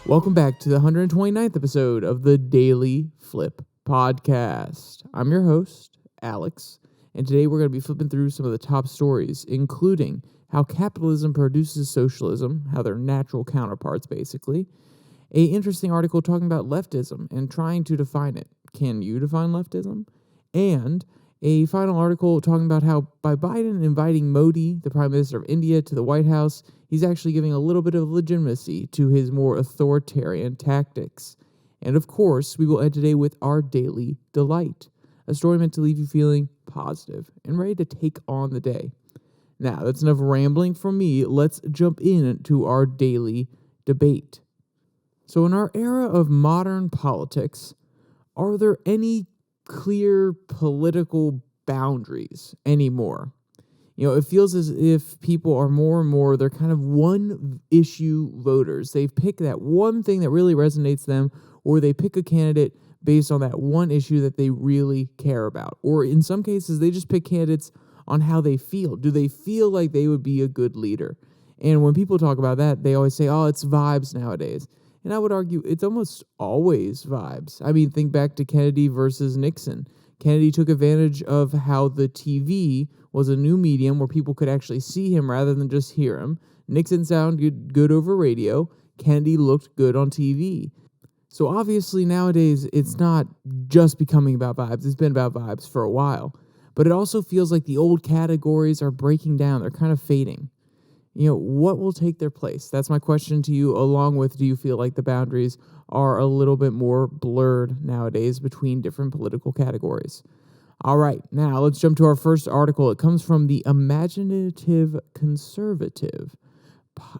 Welcome back to the 129th episode of the DailyFlip podcast. I'm your host, Alex, and today we're going to be flipping through some of the top stories, including how capitalism produces socialism, how they're natural counterparts, basically. An interesting article talking about leftism and trying to define it. Can you define leftism? And a final article talking about how by Biden inviting Modi, the Prime Minister of India, to the White House, he's actually giving a little bit of legitimacy to his more authoritarian tactics. And of course, we will end today with our Daily Delight, a story meant to leave you feeling positive and ready to take on the day. Now, that's enough rambling from me. Let's jump into our daily debate. So in our era of modern politics, are there any clear political boundaries anymore? You know, it feels as if people are more and more, they're kind of one issue voters. They pick that one thing that really resonates them, or they pick a candidate based on that one issue that they really care about. Or in some cases, they just pick candidates on how they feel. Do they feel like they would be a good leader? And when people talk about that, they always say, oh, it's vibes nowadays. And I would argue it's almost always vibes. I mean, think back to Kennedy versus Nixon. Kennedy took advantage of how the TV was a new medium where people could actually see him rather than just hear him. Nixon sounded good over radio. Kennedy looked good on TV. So obviously nowadays it's not just becoming about vibes. It's been about vibes for a while. But it also feels like the old categories are breaking down. They're kind of fading. You know, what will take their place? That's my question to you, along with, do you feel like the boundaries are a little bit more blurred nowadays between different political categories? All right, now let's jump to our first article. It comes from the Imaginative Conservative.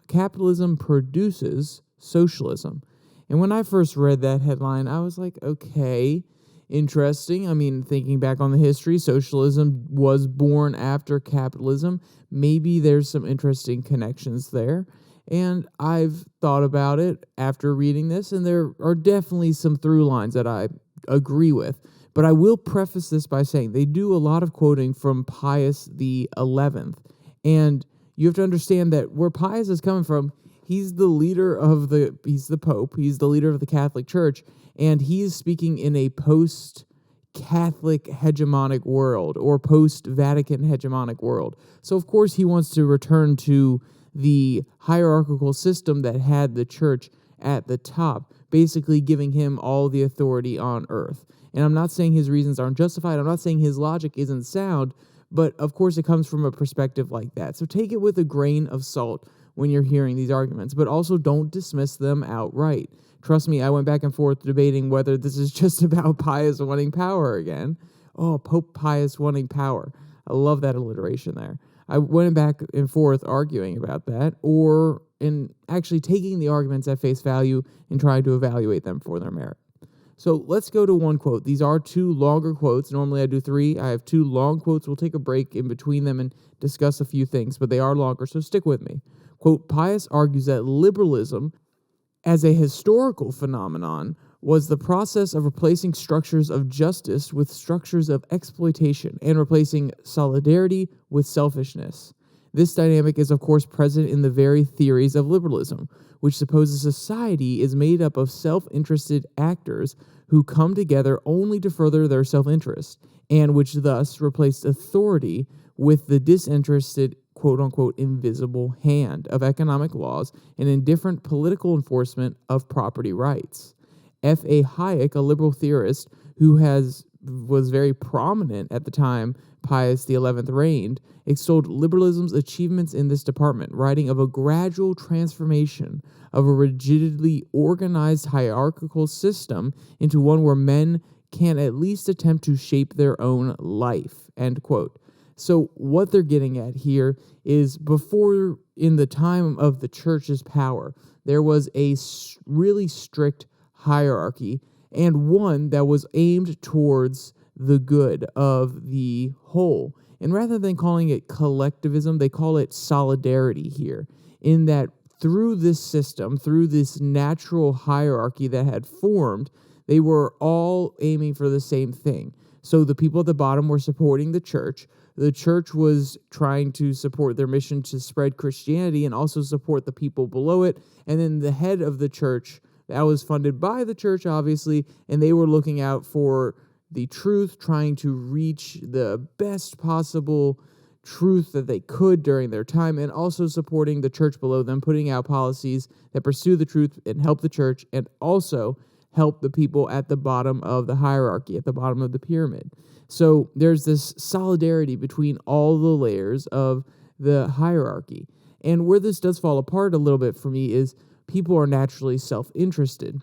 Capitalism produces socialism. And when I first read that headline, I was like, okay, interesting. I mean, thinking back on the history, socialism was born after capitalism. Maybe there's some interesting connections there. And I've thought about it after reading this, and there are definitely some through lines that I agree with. But I will preface this by saying they do a lot of quoting from Pius the 11th. And you have to understand that where Pius is coming from, he's the leader of he's the Pope, he's the leader of the Catholic Church, and he's speaking in a post-Catholic hegemonic world or post-Vatican hegemonic world. So, of course, he wants to return to the hierarchical system that had the church at the top, basically giving him all the authority on earth. And I'm not saying his reasons aren't justified. I'm not saying his logic isn't sound, but, of course, it comes from a perspective like that. So take it with a grain of salt when you're hearing these arguments, but also don't dismiss them outright. Trust me, I went back and forth debating whether this is just about Pius wanting power again. Oh, Pope Pius wanting power. I love that alliteration there. I went back and forth arguing about that, or in actually taking the arguments at face value and trying to evaluate them for their merit. So let's go to one quote. These are two longer quotes. Normally I do three. I have two long quotes. We'll take a break in between them and discuss a few things, but they are longer, so stick with me. Quote, Pius argues that liberalism, as a historical phenomenon, was the process of replacing structures of justice with structures of exploitation and replacing solidarity with selfishness. This dynamic is, of course, present in the very theories of liberalism, which supposes society is made up of self-interested actors who come together only to further their self-interest, and which thus replaced authority with the disinterested quote-unquote invisible hand of economic laws and indifferent political enforcement of property rights. F.A. Hayek, a liberal theorist who was very prominent at the time Pius XI reigned, extolled liberalism's achievements in this department, writing of a gradual transformation of a rigidly organized hierarchical system into one where men can at least attempt to shape their own life, end quote. So what they're getting at here is before, in the time of the church's power, there was a really strict hierarchy and one that was aimed towards the good of the whole. And rather than calling it collectivism, they call it solidarity here, in that through this system, through this natural hierarchy that had formed, they were all aiming for the same thing. So the people at the bottom were supporting the church. The church was trying to support their mission to spread Christianity and also support the people below it. And then the head of the church, that was funded by the church, obviously, and they were looking out for the truth, trying to reach the best possible truth that they could during their time, and also supporting the church below them, putting out policies that pursue the truth and help the church, and also help the people at the bottom of the hierarchy, at the bottom of the pyramid. So there's this solidarity between all the layers of the hierarchy. And where this does fall apart a little bit for me is people are naturally self-interested,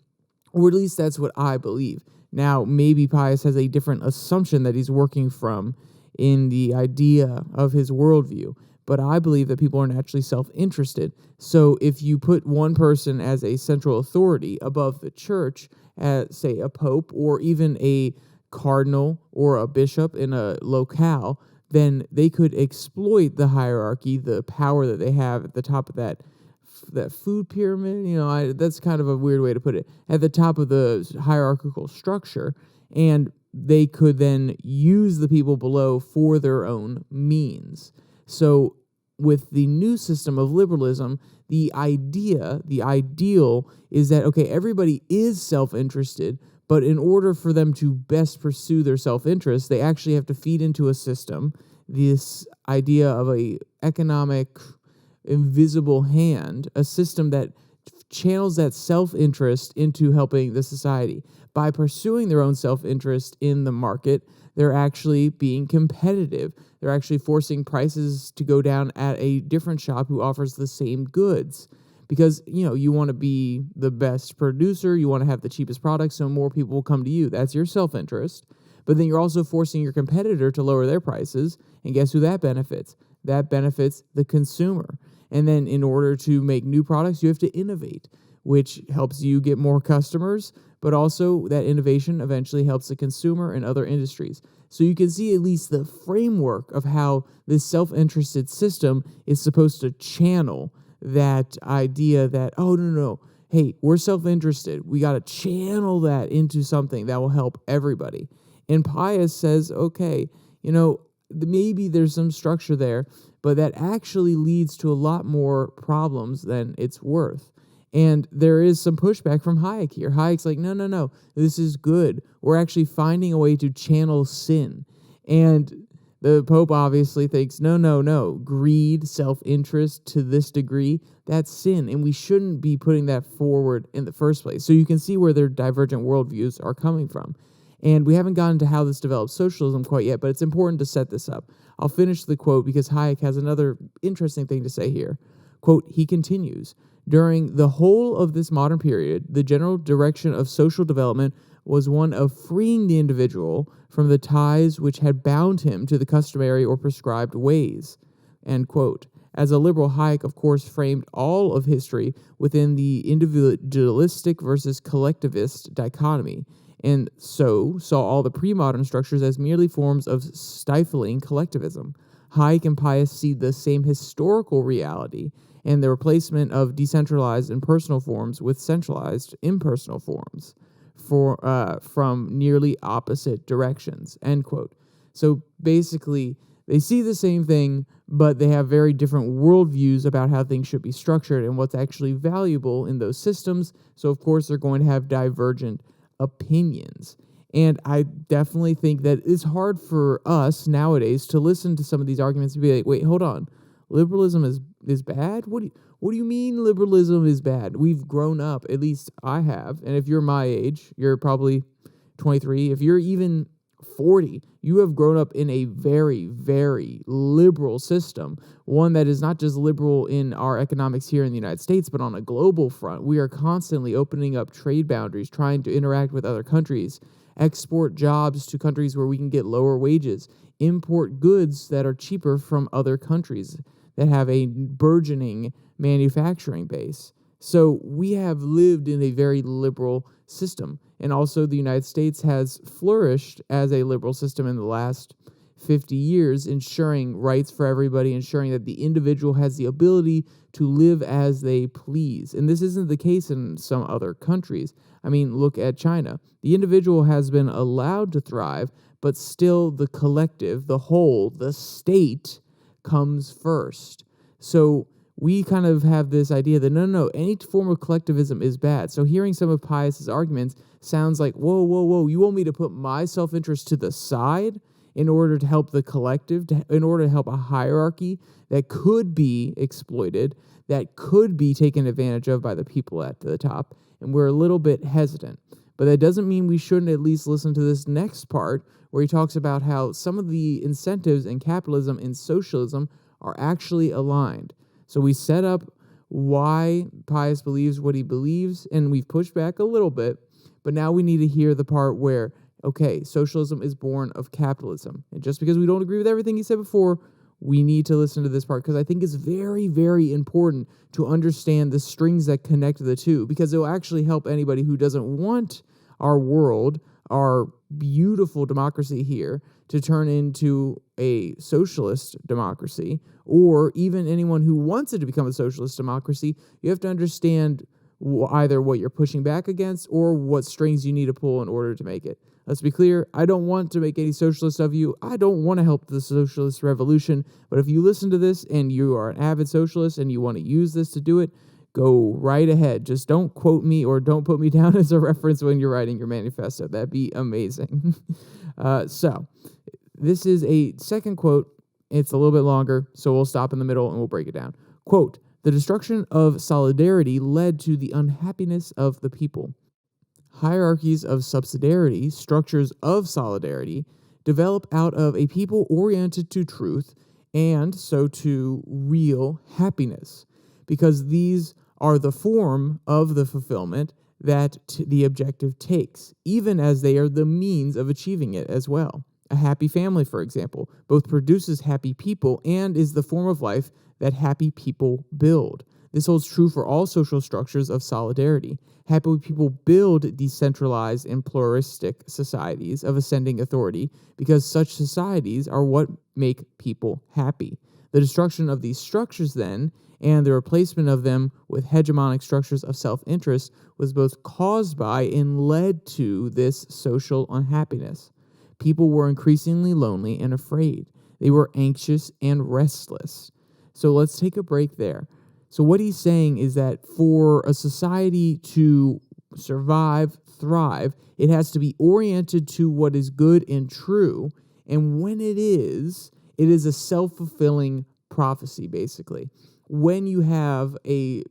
or at least that's what I believe. Now, maybe Pius has a different assumption that he's working from in the idea of his worldview, but I believe that people are naturally self-interested. So if you put one person as a central authority above the church, as, say, a pope or even a cardinal or a bishop in a locale, then they could exploit the hierarchy, the power that they have at the top of that food pyramid. That's kind of a weird way to put it, at the top of the hierarchical structure, and they could then use the people below for their own means. So with the new system of liberalism, the ideal is that, okay, everybody is self-interested, but in order for them to best pursue their self-interest, they actually have to feed into a system, this idea of a economic invisible hand, a system that channels that self-interest into helping the society. By pursuing their own self-interest in the market, they're actually being competitive. They're actually forcing prices to go down at a different shop who offers the same goods. Because, you want to be the best producer, you want to have the cheapest product, so more people will come to you. That's your self-interest. But then you're also forcing your competitor to lower their prices, and guess who that benefits? That benefits the consumer. And then in order to make new products, you have to innovate, which helps you get more customers, but also that innovation eventually helps the consumer and other industries. So you can see at least the framework of how this self-interested system is supposed to channel that idea that, oh, no, hey, we're self-interested. We got to channel that into something that will help everybody. And Pius says, okay, maybe there's some structure there, but that actually leads to a lot more problems than it's worth. And there is some pushback from Hayek here. Hayek's like, no, this is good. We're actually finding a way to channel sin. And the Pope obviously thinks, no, greed, self-interest to this degree, that's sin, and we shouldn't be putting that forward in the first place. So you can see where their divergent worldviews are coming from. And we haven't gotten to how this develops socialism quite yet, but it's important to set this up. I'll finish the quote because Hayek has another interesting thing to say here. Quote, he continues, during the whole of this modern period, the general direction of social development was one of freeing the individual from the ties which had bound him to the customary or prescribed ways. End quote. As a liberal, Hayek, of course, framed all of history within the individualistic versus collectivist dichotomy, and so saw all the pre-modern structures as merely forms of stifling collectivism. Hayek and Pius see the same historical reality and the replacement of decentralized and personal forms with centralized impersonal forms from nearly opposite directions, end quote. So basically, they see the same thing, but they have very different worldviews about how things should be structured and what's actually valuable in those systems. So, of course, they're going to have divergent opinions. And I definitely think that it's hard for us nowadays to listen to some of these arguments and be like, wait, hold on. Liberalism is bad? What do you mean liberalism is bad? We've grown up, at least I have, and if you're my age, you're probably 23. If you're even 40, you have grown up in a very, very liberal system, one that is not just liberal in our economics here in the United States, but on a global front. We are constantly opening up trade boundaries, trying to interact with other countries, export jobs to countries where we can get lower wages, import goods that are cheaper from other countries that have a burgeoning manufacturing base. So we have lived in a very liberal system. And also the United States has flourished as a liberal system in the last 50 years, ensuring rights for everybody, ensuring that the individual has the ability to live as they please. And this isn't the case in some other countries. I mean, look at China. The individual has been allowed to thrive, but still the collective, the whole, the state comes first. So we kind of have this idea that no, any form of collectivism is bad. So hearing some of Pius's arguments sounds like, whoa, you want me to put my self-interest to the side in order to help the collective, in order to help a hierarchy that could be exploited, that could be taken advantage of by the people at the top, and we're a little bit hesitant. But that doesn't mean we shouldn't at least listen to this next part, where he talks about how some of the incentives in capitalism and socialism are actually aligned. So we set up why Pius believes what he believes, and we've pushed back a little bit, but now we need to hear the part where, okay, socialism is born of capitalism. And just because we don't agree with everything he said before, we need to listen to this part, because I think it's very, very important to understand the strings that connect the two, because it will actually help anybody who doesn't want our world, our beautiful democracy here, to turn into a socialist democracy, or even anyone who wants it to become a socialist democracy. You have to understand either what you're pushing back against or what strings you need to pull in order to make it. Let's be clear, I don't want to make any socialist of you. I don't want to help the socialist revolution. But if you listen to this and you are an avid socialist and you want to use this to do it, go right ahead. Just don't quote me or don't put me down as a reference when you're writing your manifesto. That'd be amazing. So this is a second quote. It's a little bit longer, so we'll stop in the middle and we'll break it down. Quote, "The destruction of solidarity led to the unhappiness of the people. Hierarchies of subsidiarity, structures of solidarity, develop out of a people oriented to truth and so to real happiness, because these are the form of the fulfillment that the objective takes, even as they are the means of achieving it as well. A happy family, for example, both produces happy people and is the form of life that happy people build. This holds true for all social structures of solidarity. Happy people build decentralized and pluralistic societies of ascending authority because such societies are what make people happy. The destruction of these structures, then, and the replacement of them with hegemonic structures of self-interest was both caused by and led to this social unhappiness. People were increasingly lonely and afraid. They were anxious and restless." So let's take a break there. So what he's saying is that for a society to survive, thrive, it has to be oriented to what is good and true. And when it is a self-fulfilling prophecy, basically. When you have a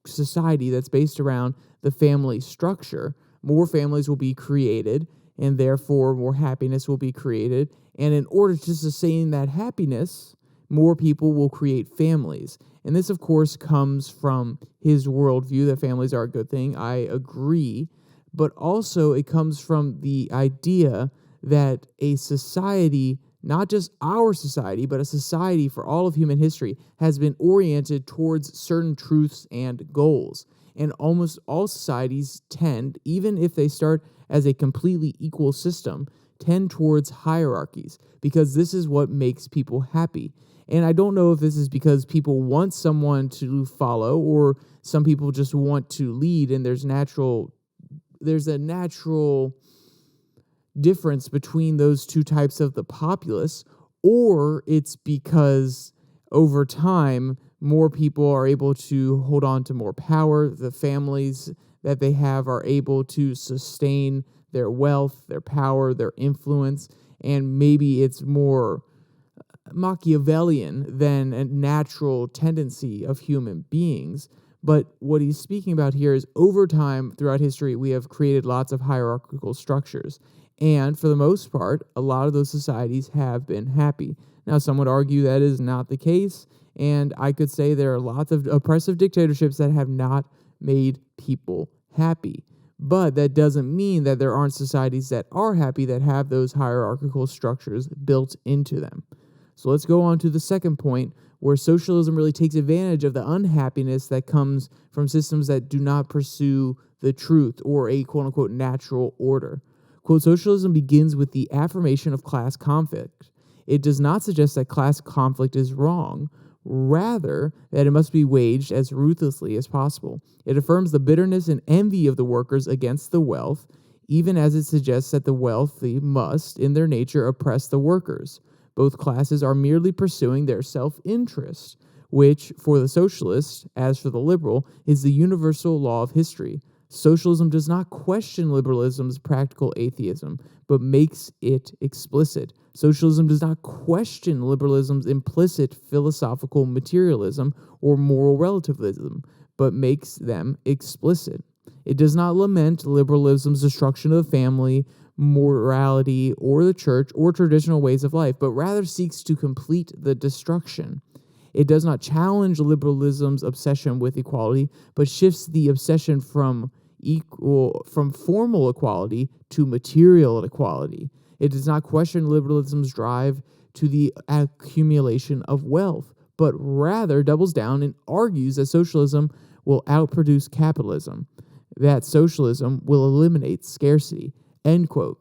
society that's based around the family structure, more families will be created, and therefore more happiness will be created. And in order to sustain that happiness, more people will create families. And this, of course, comes from his worldview that families are a good thing. I agree. But also it comes from the idea that a society, not just our society, but a society for all of human history, has been oriented towards certain truths and goals. And almost all societies tend, even if they start as a completely equal system, tend towards hierarchies, because this is what makes people happy. And I don't know if this is because people want someone to follow or some people just want to lead, and there's a natural difference between those two types of the populace, or it's because over time more people are able to hold on to more power. The families that they have are able to sustain their wealth, their power, their influence, and maybe it's more Machiavellian than a natural tendency of human beings. But what he's speaking about here is over time, throughout history, we have created lots of hierarchical structures. And for the most part, a lot of those societies have been happy. Now, some would argue that is not the case, and I could say there are lots of oppressive dictatorships that have not made people happy. But that doesn't mean that there aren't societies that are happy that have those hierarchical structures built into them. So let's go on to the second point, where socialism really takes advantage of the unhappiness that comes from systems that do not pursue the truth or a quote-unquote natural order. Quote, "Socialism begins with the affirmation of class conflict. It does not suggest that class conflict is wrong, rather that it must be waged as ruthlessly as possible. It affirms the bitterness and envy of the workers against the wealth, even as it suggests that the wealthy must, in their nature, oppress the workers. Both classes are merely pursuing their self-interest. which, for the socialist, as for the liberal, is the universal law of history. Socialism does not question liberalism's practical atheism, but makes it explicit. Socialism does not question liberalism's implicit philosophical materialism or moral relativism, but makes them explicit. It does not lament liberalism's destruction of the family, morality, or the church, or traditional ways of life, but rather seeks to complete the destruction. It does not challenge liberalism's obsession with equality, but shifts the obsession from formal equality to material equality. It does not question liberalism's drive to the accumulation of wealth, but rather doubles down and argues that socialism will outproduce capitalism, that socialism will eliminate scarcity, end quote.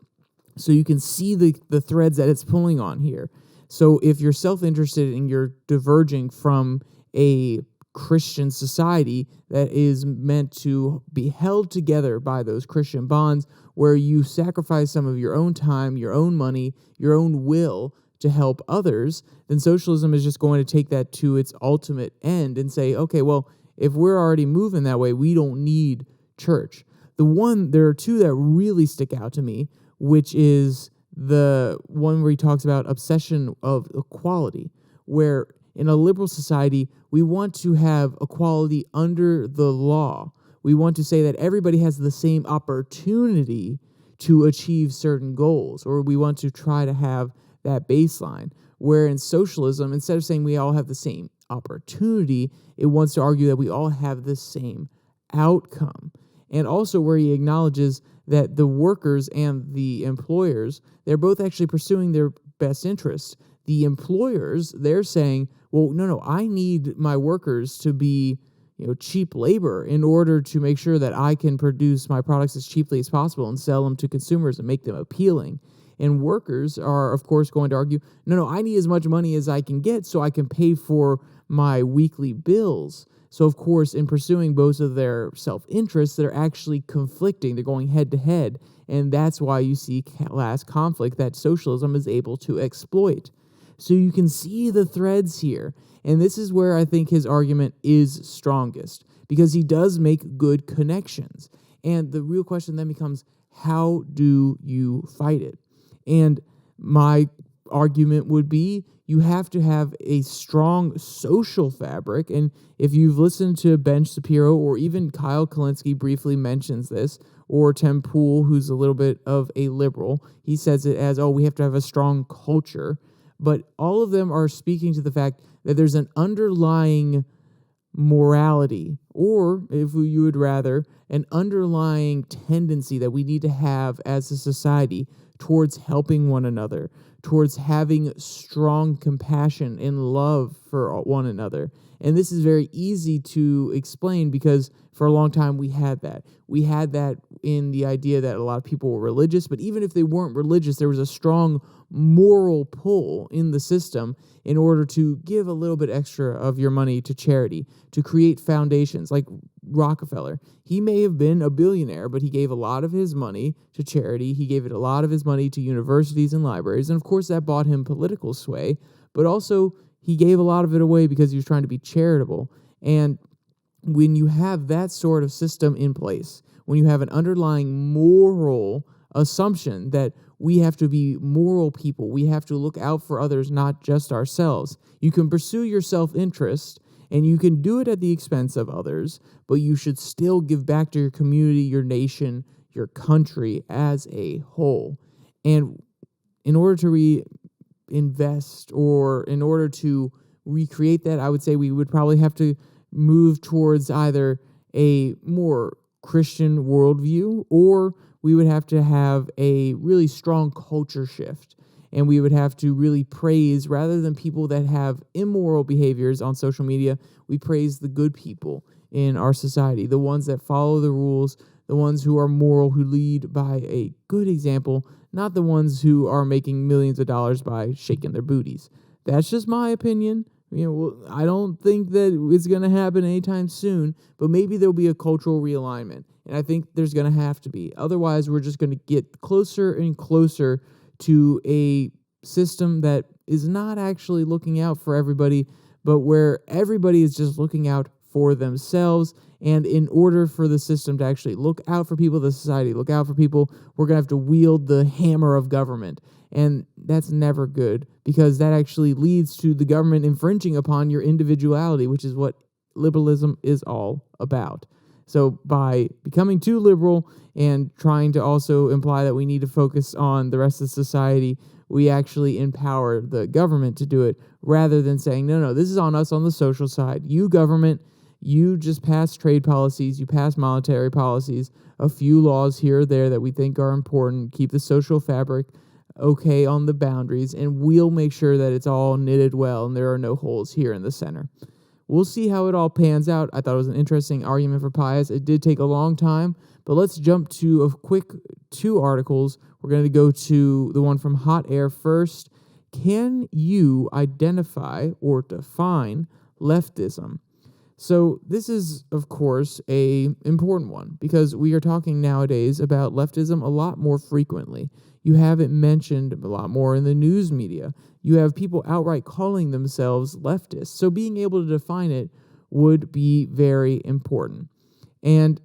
So you can see the threads that it's pulling on here. So if you're self-interested and you're diverging from a Christian society that is meant to be held together by those Christian bonds, where you sacrifice some of your own time, your own money, your own will to help others, then socialism is just going to take that to its ultimate end and say, okay, well, if we're already moving that way, we don't need church. There are two that really stick out to me, which is the one where he talks about obsession of equality, where in a liberal society, we want to have equality under the law. We want to say that everybody has the same opportunity to achieve certain goals, or we want to try to have that baseline. Where in socialism, instead of saying we all have the same opportunity, it wants to argue that we all have the same outcome. And also where he acknowledges that the workers and the employers, they're both actually pursuing their best interest. The employers, they're saying, well, no, I need my workers to be cheap labor in order to make sure that I can produce my products as cheaply as possible and sell them to consumers and make them appealing. And workers are, of course, going to argue, no, I need as much money as I can get so I can pay for my weekly bills. So, of course, in pursuing both of their self-interests, they're actually conflicting. They're going head-to-head, and that's why you see class conflict that socialism is able to exploit. So you can see the threads here, and this is where I think his argument is strongest, because he does make good connections. And the real question then becomes, how do you fight it? And my argument would be, you have to have a strong social fabric. And if you've listened to Ben Shapiro, or even Kyle Kulinski briefly mentions this, or Tim Pool, who's a little bit of a liberal, he says it as, we have to have a strong culture. But all of them are speaking to the fact that there's an underlying morality, or if you would rather, an underlying tendency that we need to have as a society towards helping one another, towards having strong compassion and love for one another. And this is very easy to explain because for a long time we had that. We had that in the idea that a lot of people were religious, but even if they weren't religious, there was a strong moral pull in the system in order to give a little bit extra of your money to charity, to create foundations like Rockefeller. He may have been a billionaire, but he gave a lot of his money to charity. He gave a lot of his money to universities and libraries. And of course, that bought him political sway, but also he gave a lot of it away because he was trying to be charitable. And when you have that sort of system in place, when you have an underlying moral assumption that we have to be moral people, we have to look out for others, not just ourselves, you can pursue your self-interest and you can do it at the expense of others, but you should still give back to your community, your nation, your country as a whole. And in order to reinvest, or in order to recreate that, I would say we would probably have to move towards either a more Christian worldview, or we would have to have a really strong culture shift. And we would have to really praise, rather than people that have immoral behaviors on social media, we praise the good people in our society, the ones that follow the rules, the ones who are moral, who lead by a good example, not the ones who are making millions of dollars by shaking their booties. That's just my opinion. I don't think that it's going to happen anytime soon, but maybe there'll be a cultural realignment. And I think there's going to have to be. Otherwise, we're just going to get closer and closer to a system that is not actually looking out for everybody, but where everybody is just looking out for themselves. And in order for the system to actually look out for people, the society look out for people, we're going to have to wield the hammer of government. And that's never good, because that actually leads to the government infringing upon your individuality, which is what liberalism is all about. So by becoming too liberal and trying to also imply that we need to focus on the rest of society, we actually empower the government to do it, rather than saying, no, this is on us on the social side. You government, you just pass trade policies, you pass monetary policies, a few laws here or there that we think are important, keep the social fabric okay on the boundaries, and we'll make sure that it's all knitted well and there are no holes here in the center. We'll see how it all pans out. I thought it was an interesting argument for Pius. It did take a long time, but let's jump to a quick 2 articles. We're going to go to the one from Hot Air first. Can you identify or define leftism? So this is, of course, a important one, because we are talking nowadays about leftism a lot more frequently. You have it mentioned a lot more in the news media. You have people outright calling themselves leftists. So being able to define it would be very important. And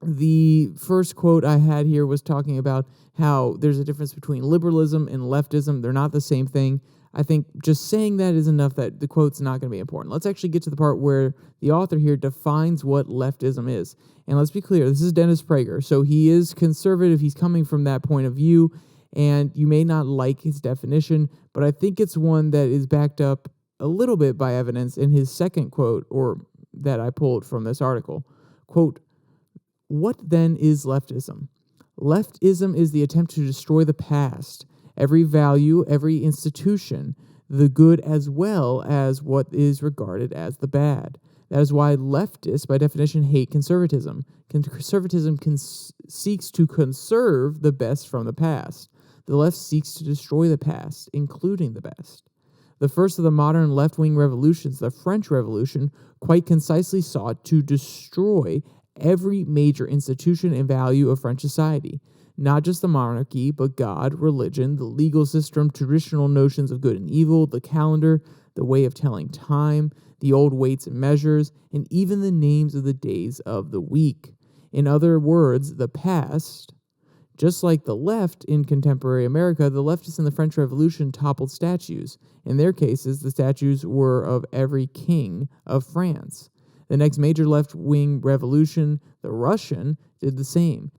the first quote I had here was talking about how there's a difference between liberalism and leftism. They're not the same thing. I think just saying that is enough that the quote's not going to be important. Let's actually get to the part where the author here defines what leftism is. And let's be clear, this is Dennis Prager, so he is conservative. He's coming from that point of view, and you may not like his definition, but I think it's one that is backed up a little bit by evidence in his second quote, or that I pulled from this article. Quote, "What then is leftism? Leftism is the attempt to destroy the past, every value, every institution, the good as well as what is regarded as the bad. That is why leftists, by definition, hate conservatism. Conservatism seeks to conserve the best from the past. The left seeks to destroy the past, including the best. The first of the modern left-wing revolutions, the French Revolution, quite concisely sought to destroy every major institution and value of French society. Not just the monarchy, but God, religion, the legal system, traditional notions of good and evil, the calendar, the way of telling time, the old weights and measures, and even the names of the days of the week. In other words, the past. Just like the left in contemporary America, the leftists in the French Revolution toppled statues. In their cases, the statues were of every king of France. The next major left-wing revolution, the Russian, did the same.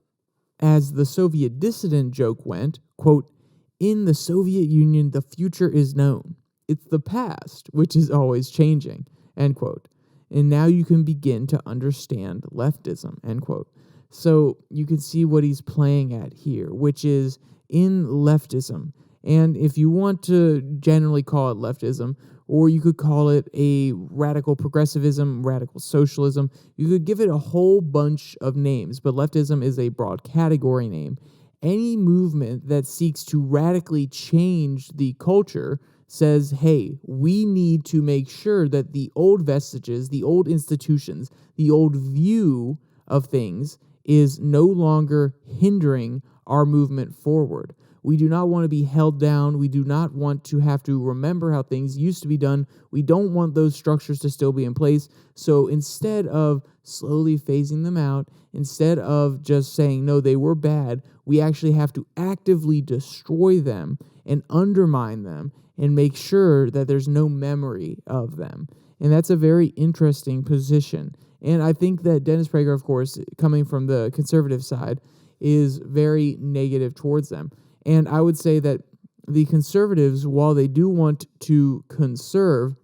As the Soviet dissident joke went, quote, in the Soviet Union, the future is known. It's the past, which is always changing, end quote. And now you can begin to understand leftism, end quote. So you can see what he's playing at here, which is in leftism. And if you want to generally call it leftism, or you could call it a radical progressivism, radical socialism, you could give it a whole bunch of names, but leftism is a broad category name. Any movement that seeks to radically change the culture says, hey, we need to make sure that the old vestiges, the old institutions, the old view of things is no longer hindering our movement forward. We do not want to be held down. We do not want to have to remember how things used to be done. We don't want those structures to still be in place. So instead of slowly phasing them out, instead of just saying, no, they were bad, we actually have to actively destroy them and undermine them and make sure that there's no memory of them. And that's a very interesting position. And I think that Dennis Prager, of course, coming from the conservative side, is very negative towards them. And I would say that the conservatives, while they do want to conserve,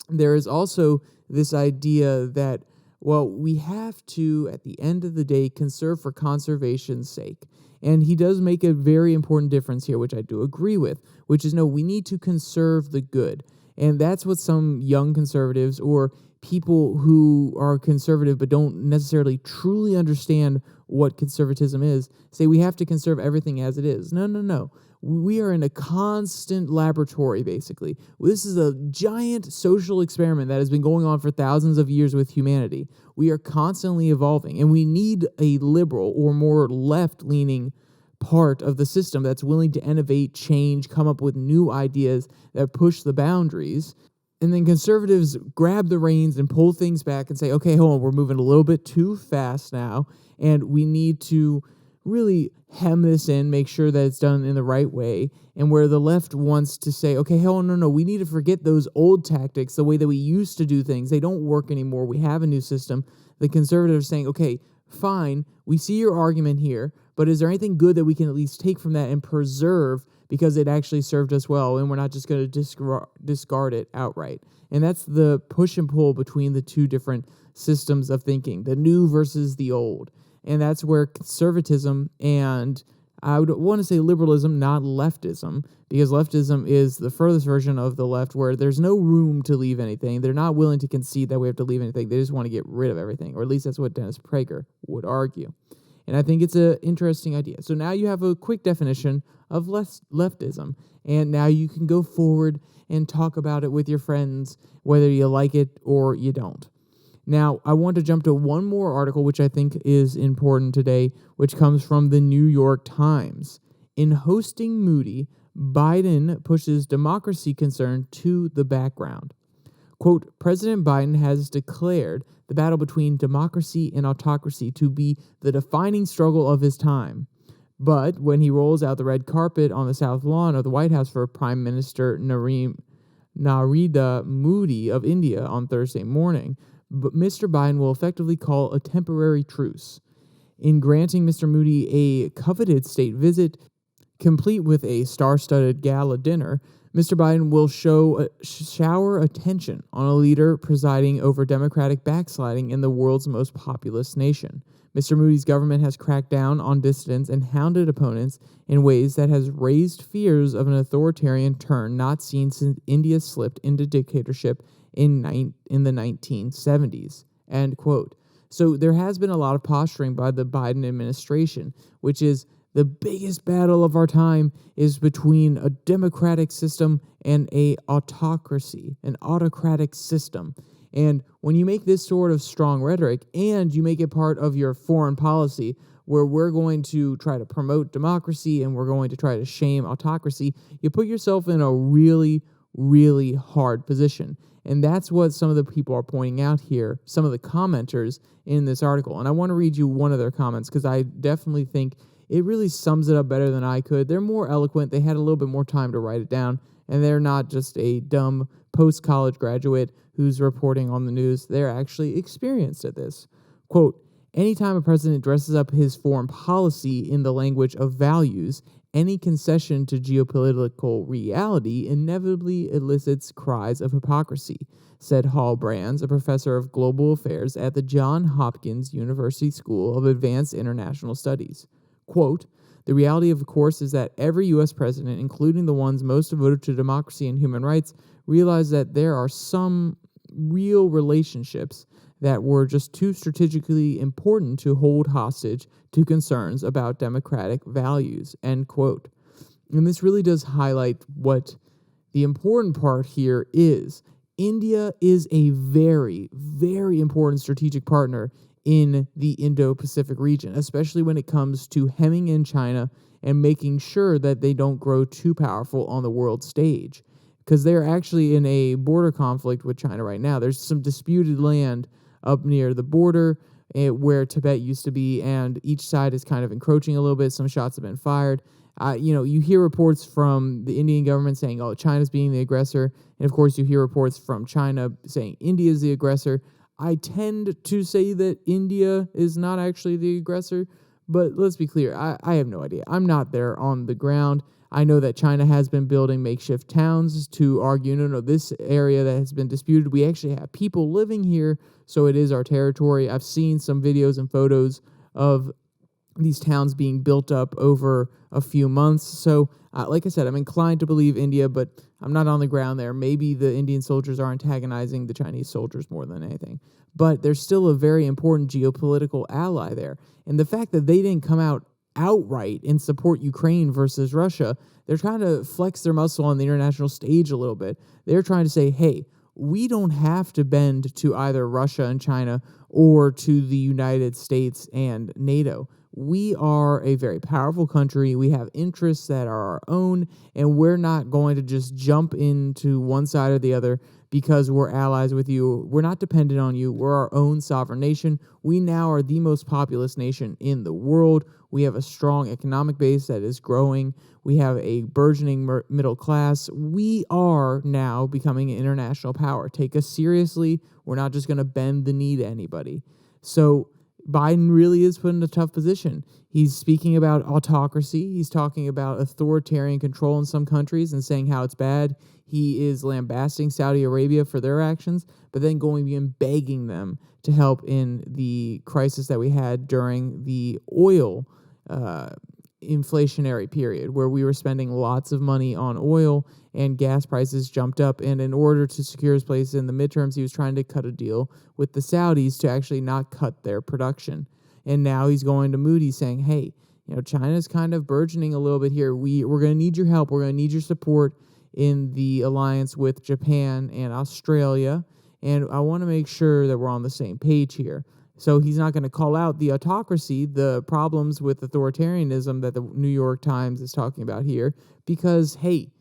there is also this idea that, well, we have to, at the end of the day, conserve for conservation's sake. And he does make a very important difference here, which I do agree with, which is, no, we need to conserve the good. And that's what some young conservatives or people who are conservative but don't necessarily truly understand what conservatism is say we have to conserve everything as it is. No. We are in a constant laboratory, basically. This is a giant social experiment that has been going on for thousands of years with humanity. We are constantly evolving, and we need a liberal or more left-leaning part of the system that's willing to innovate, change, come up with new ideas that push the boundaries. And then conservatives grab the reins and pull things back and say, okay, hold on, we're moving a little bit too fast now, and we need to really hem this in, make sure that it's done in the right way. And where the left wants to say, okay, hell no, we need to forget those old tactics, the way that we used to do things. They don't work anymore. We have a new system. The conservatives saying, okay, fine, we see your argument here, but is there anything good that we can at least take from that and preserve because it actually served us well, and we're not just going to discard it outright? And that's the push and pull between the two different systems of thinking, the new versus the old. And that's where conservatism and I would want to say liberalism, not leftism, because leftism is the furthest version of the left where there's no room to leave anything. They're not willing to concede that we have to leave anything. They just want to get rid of everything, or at least that's what Dennis Prager would argue. And I think it's an interesting idea. So now you have a quick definition of leftism, and now you can go forward and talk about it with your friends, whether you like it or you don't. Now, I want to jump to one more article, which I think is important today, which comes from the New York Times. In hosting Moody, Biden pushes democracy concern to the background. Quote, President Biden has declared the battle between democracy and autocracy to be the defining struggle of his time. But when he rolls out the red carpet on the South Lawn of the White House for Prime Minister Narendra Modi of India on Thursday morning, but Mr. Biden will effectively call a temporary truce. In granting Mr. Modi a coveted state visit, complete with a star-studded gala dinner, Mr. Biden will shower attention on a leader presiding over democratic backsliding in the world's most populous nation. Mr. Modi's government has cracked down on dissidents and hounded opponents in ways that has raised fears of an authoritarian turn not seen since India slipped into dictatorship in the 1970s, end quote. So there has been a lot of posturing by the Biden administration, which is the biggest battle of our time is between a democratic system and an autocratic system. And when you make this sort of strong rhetoric and you make it part of your foreign policy, where we're going to try to promote democracy and we're going to try to shame autocracy, you put yourself in a really, really hard position. And that's what some of the people are pointing out here, some of the commenters in this article. And I want to read you one of their comments because I definitely think it really sums it up better than I could. They're more eloquent. They had a little bit more time to write it down. And they're not just a dumb post-college graduate who's reporting on the news. They're actually experienced at this. Quote, anytime a president dresses up his foreign policy in the language of values, any concession to geopolitical reality inevitably elicits cries of hypocrisy, said Hall Brands, a professor of global affairs at the Johns Hopkins University School of Advanced International Studies. Quote, the reality, of course, is that every U.S. president, including the ones most devoted to democracy and human rights, realized that there are some real relationships that were just too strategically important to hold hostage to concerns about democratic values, end quote. And this really does highlight what the important part here is. India is a very, very important strategic partner in the Indo-Pacific region, especially when it comes to hemming in China and making sure that they don't grow too powerful on the world stage. Because they're actually in a border conflict with China right now. There's some disputed land up near the border where Tibet used to be, and each side is kind of encroaching a little bit. Some shots have been fired. You hear reports from the Indian government saying, oh, China's being the aggressor. And, of course, you hear reports from China saying India's the aggressor. I tend to say that India is not actually the aggressor, but let's be clear. I have no idea. I'm not there on the ground. I know that China has been building makeshift towns to argue, no, this area that has been disputed, we actually have people living here, so it is our territory. I've seen some videos and photos of these towns being built up over a few months. So, like I said, I'm inclined to believe India, but I'm not on the ground there. Maybe the Indian soldiers are antagonizing the Chinese soldiers more than anything. But there's still a very important geopolitical ally there. And the fact that they didn't come out outright and support Ukraine versus Russia, they're trying to flex their muscle on the international stage a little bit. They're trying to say, hey, we don't have to bend to either Russia and China or to the United States and NATO. we are a very powerful country. We have interests that are our own, and we're not going to just jump into one side or the other because we're allies with you. We're not dependent on you. We're our own sovereign nation. We now are the most populous nation in the world. We have a strong economic base that is growing. We have a burgeoning middle class. We are now becoming an international power. Take us seriously. We're not just going to bend the knee to anybody. So Biden really is put in a tough position. He's speaking about autocracy. He's talking about authoritarian control in some countries and saying how it's bad. He is lambasting Saudi Arabia for their actions, but then going and begging them to help in the crisis that we had during the oil inflationary period, where we were spending lots of money on oil and gas prices jumped up. And in order to secure his place in the midterms, he was trying to cut a deal with the Saudis to actually not cut their production. And now he's going to Moody's saying, hey, China's kind of burgeoning a little bit here. We're going to need your help. We're going to need your support in the alliance with Japan and Australia. And I want to make sure that we're on the same page here. So he's not going to call out the autocracy, the problems with authoritarianism that the New York Times is talking about here, because, hey,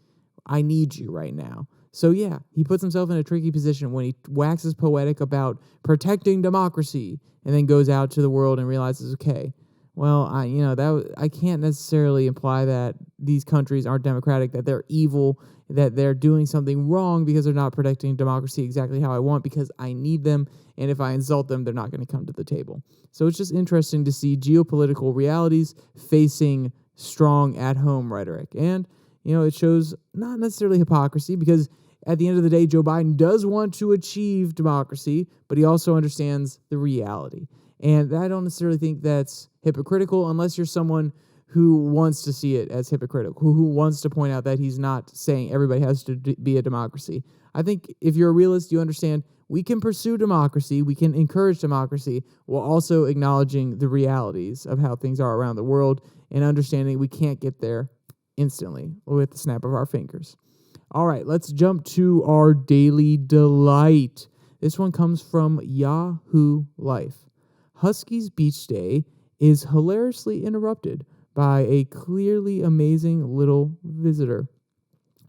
I need you right now. So yeah, he puts himself in a tricky position when he waxes poetic about protecting democracy and then goes out to the world and realizes, okay, well, I can't necessarily imply that these countries aren't democratic, that they're evil, that they're doing something wrong because they're not protecting democracy exactly how I want, because I need them, and if I insult them, they're not going to come to the table. So it's just interesting to see geopolitical realities facing strong at-home rhetoric. And, it shows not necessarily hypocrisy, because at the end of the day, Joe Biden does want to achieve democracy, but he also understands the reality. And I don't necessarily think that's hypocritical unless you're someone who wants to see it as hypocritical, who wants to point out that he's not saying everybody has to be a democracy. I think if you're a realist, you understand we can pursue democracy, we can encourage democracy, while also acknowledging the realities of how things are around the world and understanding we can't get there instantly with the snap of our fingers. All right, let's jump to our daily delight. This one comes from Yahoo Life. Husky's beach day is hilariously interrupted by a clearly amazing little visitor.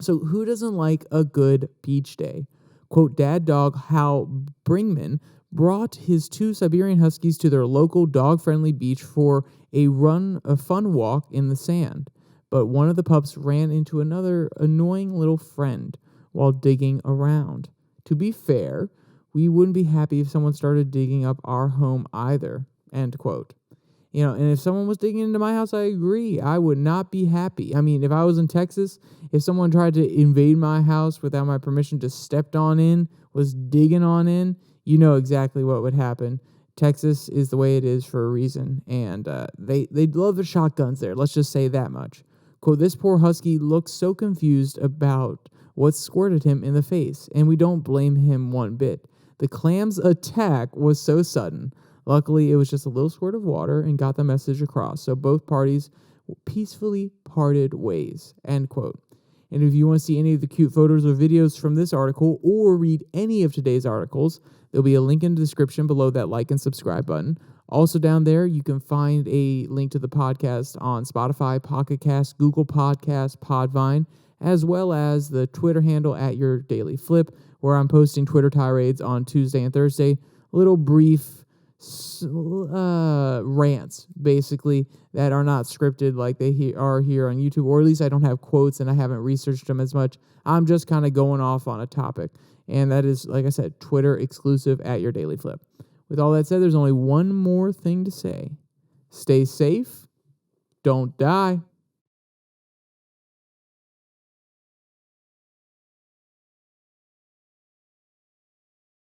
So who doesn't like a good beach day? Quote, dad dog Hal Bringman brought his 2 Siberian Huskies to their local dog-friendly beach for a fun walk in the sand. But one of the pups ran into another annoying little friend while digging around. To be fair, we wouldn't be happy if someone started digging up our home either, end quote. And if someone was digging into my house, I agree. I would not be happy. I mean, if I was in Texas, if someone tried to invade my house without my permission, just stepped on in, was digging on in, you know exactly what would happen. Texas is the way it is for a reason, and they love the shotguns there. Let's just say that much. Quote, this poor husky looks so confused about what squirted him in the face, and we don't blame him one bit. The clam's attack was so sudden. Luckily, it was just a little squirt of water and got the message across, so both parties peacefully parted ways, end quote. And if you want to see any of the cute photos or videos from this article or read any of today's articles, there'll be a link in the description below that like and subscribe button. Also down there, you can find a link to the podcast on Spotify, Pocket Cast, Google Podcasts, Podvine, as well as the Twitter handle at Your Daily Flip, where I'm posting Twitter tirades on Tuesday and Thursday. Little brief rants, basically, that are not scripted like they are here on YouTube, or at least I don't have quotes and I haven't researched them as much. I'm just kind of going off on a topic, and that is, like I said, Twitter exclusive at Your Daily Flip. With all that said, there's only one more thing to say. Stay safe. Don't die.